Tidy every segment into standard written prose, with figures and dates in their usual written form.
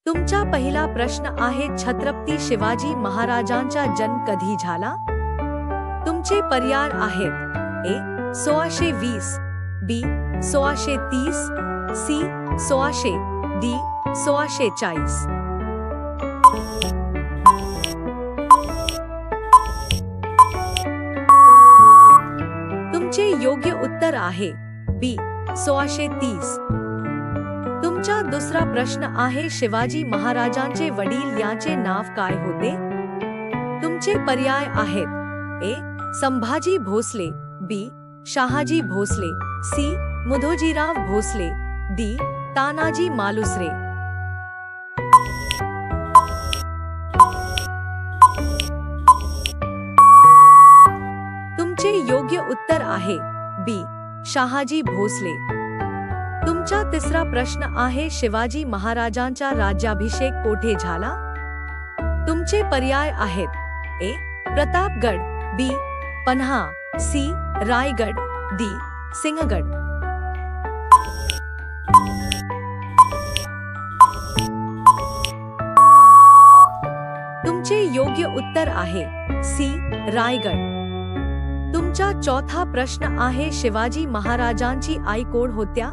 तुमचा पहिला प्रश्न आहे छत्रपती शिवाजी महाराजांचा जन्म कधी झाला? तुमचे पर्याय आहेत ए 1620, बी 1630, सी 1600, डी 1640. तुमचे योग्य उत्तर आहे बी 1630. तुमचा दुसरा प्रश्न आहे शिवाजी महाराजांचे वडील यांचे नाव काय होते? तुमचे पर्याय आहेत ए संभाजी भोसले, बी शहाजी भोसले, सी मुधोजीराव भोसले, डी तानाजी मालुसरे. तुमचे योग्य उत्तर आहे बी शहाजी भोसले. तुमचा तिसरा प्रश्न आहे शिवाजी महाराजांचा राज्याभिषेक कोठे झाला? तुमचे पर्याय आहेत ए प्रतापगड, बी पन्हा, सी रायगड, डी सिंहगड. तुमचे योग्य उत्तर आहे सी रायगड. तुमचा चौथा प्रश्न आहे शिवाजी महाराजांची आई कोण होत्या?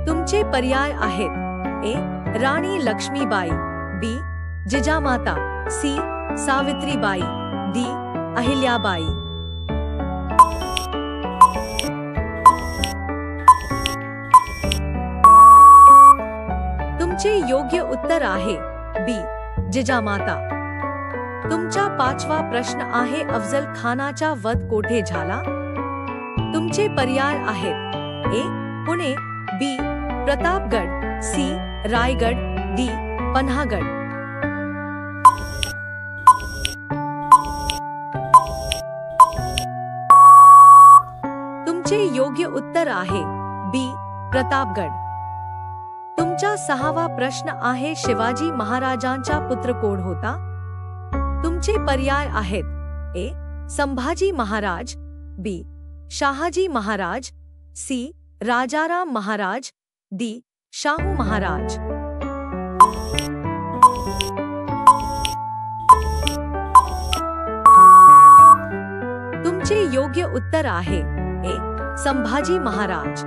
तुमचे पर्याय आहेत ए राणी लक्ष्मीबाई, बी जिजामाता, सी सावित्रीबाई, डी अहिल्याबाई. तुमचे योग्य उत्तर आहे बी जिजामाता. तुमचा पाचवा प्रश्न आहे अफजल खानाचा वध कोठे झाला? तुमचे पर्याय आहेत ए पुणे, बी प्रतापगड, सी रायगड, डी पन्हागड. तुमचे योग्य उत्तर आहे बी प्रतापगड. तुमचा सहावा प्रश्न आहे शिवाजी महाराजांचा पुत्र कोण होता? तुमचे पर्याय आहेत ए संभाजी महाराज, बी शहाजी महाराज, सी राजाराम महाराज, डी शाहू महाराज. तुमचे योग्य उत्तर आहे ए संभाजी महाराज.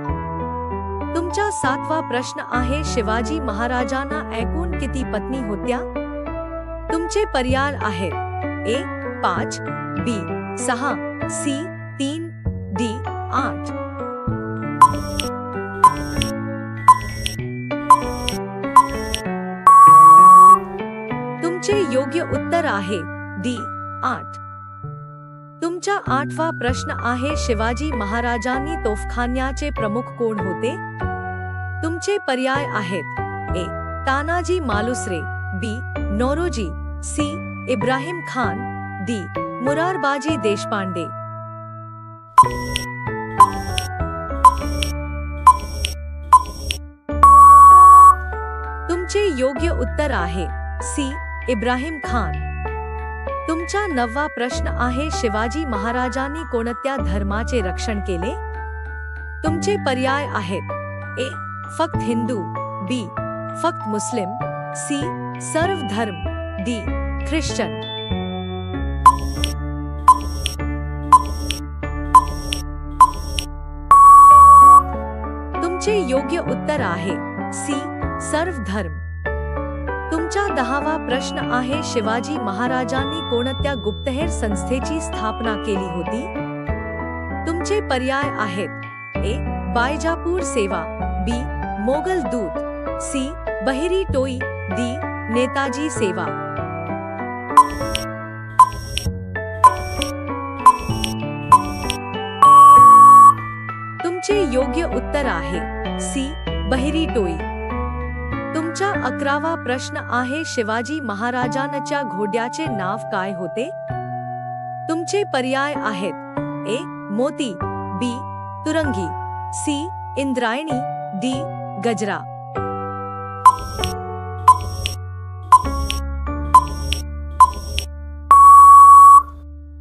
तुमचा सातवा प्रश्न आहे शिवाजी महाराजांना एकूण किती पत्नी होत्या? तुमचे पर्याय आहेत ए 5, बी 6, सी 3, डी 8. तुमचे योग्य उत्तर आहे डी 8. तुमचा आठवा प्रश्न आहे शिवाजी महाराजांनी तोफखान्याचे प्रमुख कोण होते? तुमचे पर्याय आहेत ए तानाजी मालुसरे, बी नौरोजी, सी इब्राहिम खान, डी मुरारबाजी देशपांडे. तुमचे योग्य उत्तर आहे सी इब्राहिम खान. तुमचा नववा प्रश्न आहे शिवाजी महाराजांनी कोणत्या धर्माचे रक्षण केले? तुमचे पर्याय आहेत ए फक्त हिंदू, बी फक्त मुस्लिम, सी सर्व धर्म, डी ख्रिश्चन. तुमचे योग्य उत्तर आहे सी सर्व धर्म. तुमचा 10वा प्रश्न आहे शिवाजी महाराजांनी कोणत्या गुप्तहेर संस्थेची स्थापना केली होती? तुमचे पर्याय आहेत ए बायजापूर सेवा, बी मोगल दूत, सी बहिरी टोई, डी नेताजी सेवा. तुमचे योग्य उत्तर आहे सी बहिरी टोई. तुमचा 11वा प्रश्न आहे शिवाजी महाराजांच्या घोड्याचे नाव काय होते? तुमचे पर्याय आहेत ए मोती, बी तुरंगी, सी इंद्रायणी, डी गजरा.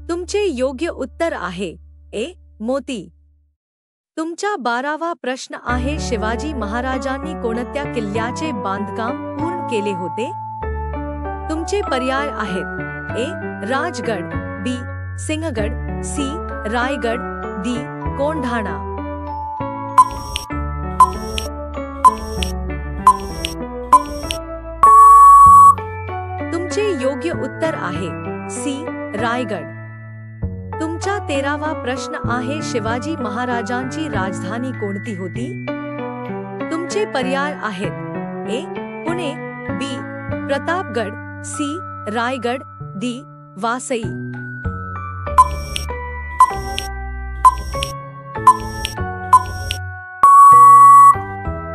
तुमचे योग्य उत्तर आहे ए मोती. तुमचा 12वा प्रश्न आहे शिवाजी महाराजांनी कोणत्या किल्ल्याचे बांधकाम पूर्ण केले होते? तुमचे पर्याय आहेत: ए. राजगड, बी. सिंहगड, सी. रायगड, डी. कोंढाणा. तुमचे योग्य उत्तर आहे सी. रायगड. तुमचा 13वा प्रश्न आहे शिवाजी महाराजांची राजधानी कोणती होती? तुमचे पर्याय आहेत: ए. पुणे, बी. प्रतापगड, सी. रायगड, डी. वासई.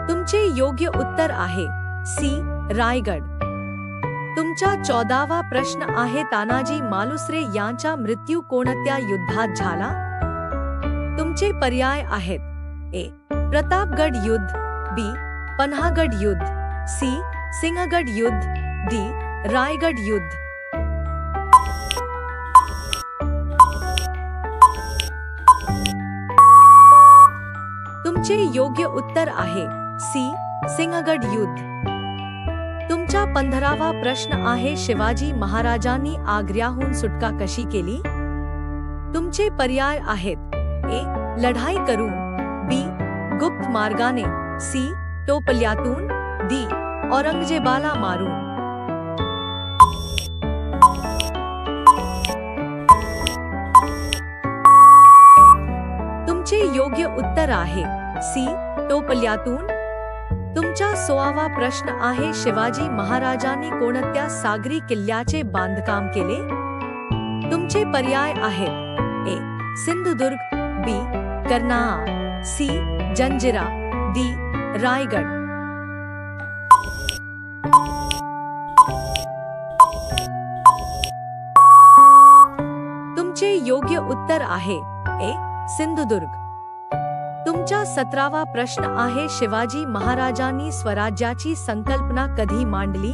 तुमचे योग्य उत्तर आहे सी. रायगड. तुमचा 14वा प्रश्न आहे तानाजी मालुसरे यांचा मृत्यू कोणत्या युद्धात झाला? तुमचे पर्याय आहेत: ए. प्रतापगड युद्ध, बी. पन्हागड युद्ध, सी. सिंहगड युद्ध, डी. रायगड युद्ध. तुमचे योग्य उत्तर आहे सी. सिंहगड युद्ध. तुमचा 15वा प्रश्न आहे शिवाजी महाराजांनी आग्र्याहून सुटका कशी केली? तुमचे पर्याय आहेत: ए. लढाई करून, बी. गुप्त मार्गाने, सी. टोपल्यातून, डी. औरंगजेबाला मारून. तुमचे योग्य उत्तर आहे सी. टोपल्यातून. तुमचा 16वा प्रश्न आहे शिवाजी महाराजांनी कोणत्या सागरी किल्ल्याचे बांधकाम केले? तुमचे पर्याय आहेत: ए. सिंधुदुर्ग, बी. कर्नाळा, सी. जंजिरा, डी. रायगड. तुमचे योग्य उत्तर आहे ए. सिंधुदुर्ग. तुमचा 17वा प्रश्न आहे शिवाजी महाराजांनी स्वराज्याची संकल्पना कधी मांडली?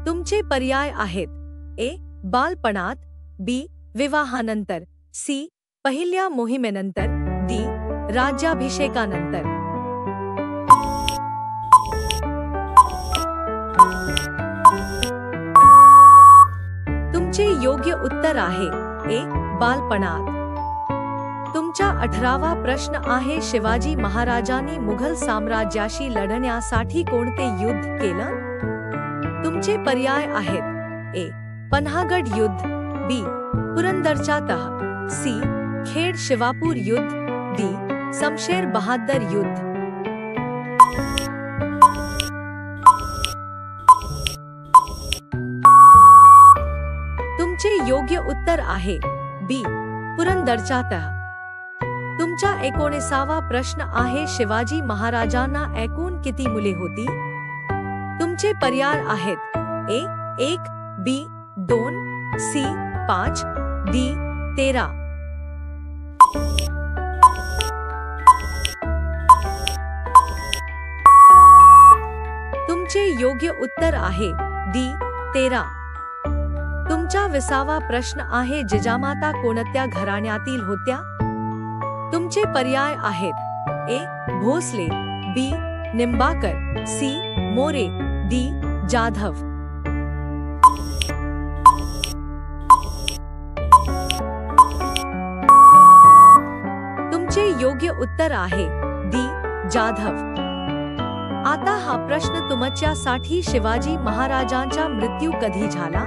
तुमचे पर्याय आहेत: ए. बालपणात, बी. विवाहानंतर, सी. पहिल्या मोहिमेनंतर, डी. राज्याभिषेकानंतर. तुमचे योग्य उत्तर आहे ए. बालपणात. तुमचा 18वा प्रश्न आहे शिवाजी महाराजांनी मुघल साम्राज्याशी लढण्यासाठी कोणते युद्ध केलं? तुमचे पर्याय आहेत: ए. पन्हागड युद्ध, बी. पुरंदरचा तह, सी. खेड शिवापूर युद्ध, डी. शमशेर बहादर युद्ध. तुमचे योग्य उत्तर आहे बी. पुरंदरचा तह. तुमचा 19वा प्रश्न आहे शिवाजी महाराजांना एकूण किती मुले होती? तुमचे पर्याय आहेत: ए. 1, बी. 2, सी. 5, डी. 13. तुमचे योग्य उत्तर आहे डी. 13. तुमचा 20वा प्रश्न आहे जिजामाता कोणत्या घराण्यातील होत्या? तुमचे पर्याय आहेत: ए. भोसले, बी. निंबाकर, सी. मोरे, डी. जाधव. तुमचे योग्य उत्तर आहे डी. जाधव. आता हा प्रश्न तुमच्यासाठी शिवाजी महाराजांचा मृत्यू कधी झाला?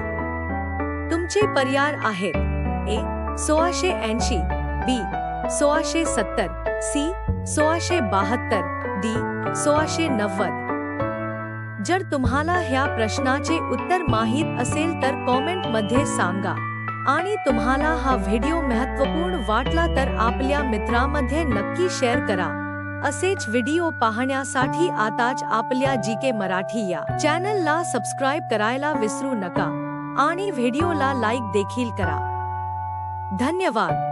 तुमचे पर्याय आहेत: ए. 1680, बी. 1670, सी. 1672, डी. 1690. जर तुम्हाला ह्या प्रश्नाचे उत्तर माहीत असेल तर कॉमेंट मध्ये सांगा आणि तुम्हाला हा व्हिडिओ महत्त्वपूर्ण वाटला तर आपल्या मित्रांमध्ये नक्की शेअर करा. असेच व्हिडिओ पाहण्यासाठी आताच आपल्या जीके मराठी या चॅनलला सबस्क्राइब करायला विसरू नका आणि व्हिडिओला लाईक देखील करा. धन्यवाद.